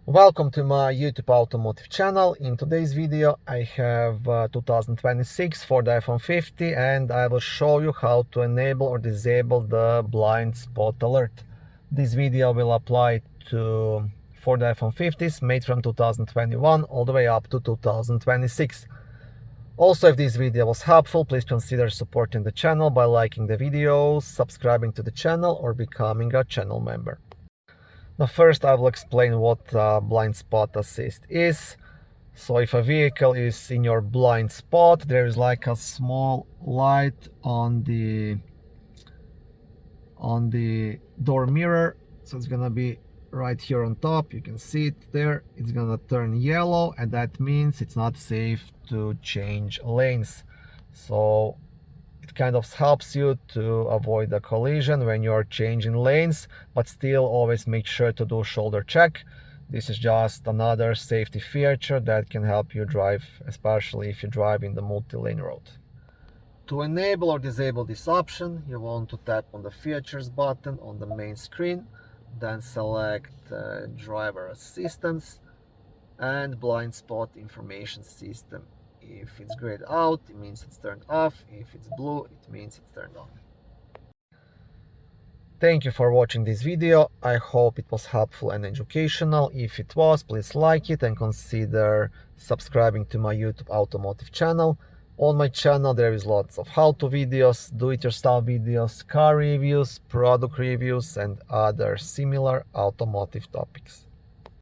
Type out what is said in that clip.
Welcome to my YouTube automotive channel. In today's video I have 2026 Ford F-150 and I will show you how to enable or disable the blind spot alert. This video will apply to Ford F-150s made from 2021 all the way up to 2026. Also, if this video was helpful, please consider supporting the channel by liking the videos, subscribing to the channel, or becoming a channel member. Now first I will explain what blind spot assist is. So if a vehicle is in your blind spot, there is like a small light on the door mirror. So it's gonna be right here on top. You can see it there. It's gonna turn yellow, and that means it's not safe to change lanes. So it kind of helps you to avoid a collision when you're changing lanes, but still always make sure to do shoulder check. This is just another safety feature that can help you drive, especially if you drive in the multi-lane road. To enable or disable this option, you want to tap on the features button on the main screen, then select driver assistance and blind spot information system. If it's grayed out, it means it's turned off. If it's blue, it means it's turned on. Thank you for watching this video. I hope it was helpful and educational. If it was, please like it and consider subscribing to my YouTube automotive channel. On my channel there is lots of how-to videos, do-it-yourself videos, car reviews, product reviews, and other similar automotive topics.